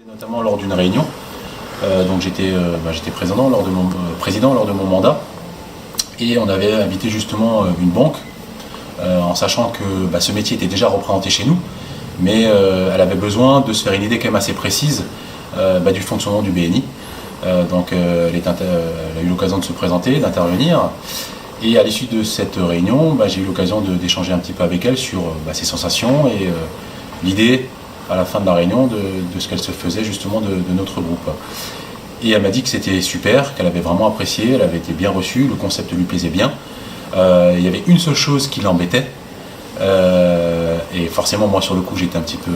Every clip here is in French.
Notamment lors d'une réunion, donc j'étais président lors de mon mandat, et on avait invité justement une banque, en sachant que ce métier était déjà représenté chez nous, mais elle avait besoin de se faire une idée quand même assez précise du fonctionnement du BNI. Donc elle a eu l'occasion de se présenter, d'intervenir, et à l'issue de cette réunion, j'ai eu l'occasion d'échanger un petit peu avec elle sur ses sensations et l'idée à la fin de la réunion de ce qu'elle se faisait justement de notre groupe. Et elle m'a dit que c'était super, qu'elle avait vraiment apprécié, elle avait été bien reçue, le concept lui plaisait bien. Il y avait une seule chose qui l'embêtait, et forcément moi sur le coup j'étais un petit peu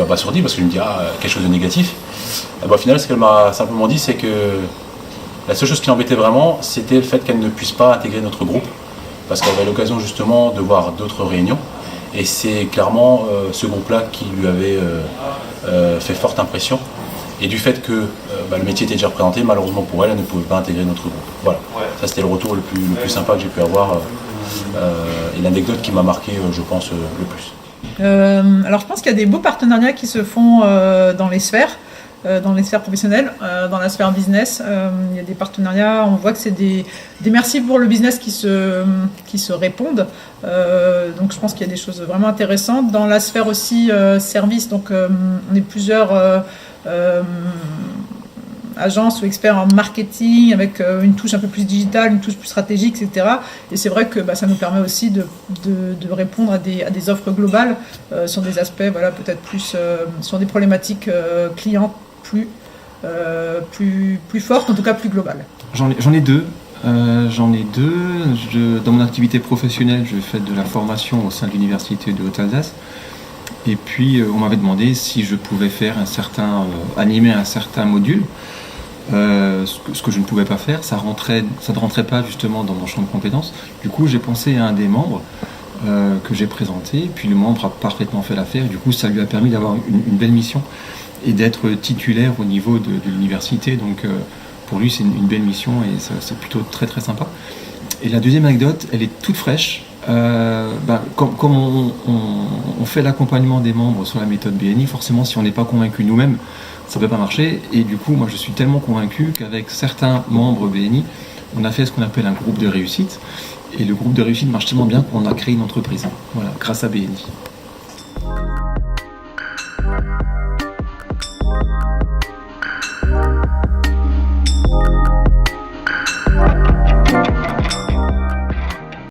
abasourdi parce que je me dis quelque chose de négatif. Et au final ce qu'elle m'a simplement dit, c'est que la seule chose qui l'embêtait vraiment, c'était le fait qu'elle ne puisse pas intégrer notre groupe, parce qu'elle avait l'occasion justement de voir d'autres réunions. Et c'est clairement ce groupe-là qui lui avait fait forte impression. Et du fait que le métier était déjà représenté, malheureusement pour elle, elle ne pouvait pas intégrer notre groupe. Voilà. Ça c'était le retour le plus sympa que j'ai pu avoir et l'anecdote qui m'a marqué, je pense, le plus. Alors je pense qu'il y a des beaux partenariats qui se font dans les sphères professionnelles, dans la sphère business. Il y a des partenariats, on voit que c'est des merci pour le business qui se répondent. Donc je pense qu'il y a des choses vraiment intéressantes. Dans la sphère aussi service, donc on est plusieurs agences ou experts en marketing avec une touche un peu plus digitale, une touche plus stratégique, etc. Et c'est vrai que ça nous permet aussi de répondre à des offres globales sur des aspects peut-être plus sur des problématiques clients plus fortes, en tout cas plus globales. J'en ai deux. Dans mon activité professionnelle, je fais de la formation au sein de l'université de Haute-Alsace. Et puis, on m'avait demandé si je pouvais faire animer un certain module. Ce que je ne pouvais pas faire, ça ne rentrait pas justement dans mon champ de compétences. Du coup, j'ai pensé à un des membres que j'ai présenté. Puis le membre a parfaitement fait l'affaire. Du coup, ça lui a permis d'avoir une belle mission et d'être titulaire au niveau de l'université. Donc, pour lui, c'est une belle mission et c'est plutôt très très sympa. Et la deuxième anecdote, elle est toute fraîche. Comme on fait l'accompagnement des membres sur la méthode BNI, forcément, si on n'est pas convaincu nous-mêmes, ça ne peut pas marcher. Et du coup, moi, je suis tellement convaincu qu'avec certains membres BNI, on a fait ce qu'on appelle un groupe de réussite. Et le groupe de réussite marche tellement bien qu'on a créé une entreprise. Voilà, grâce à BNI.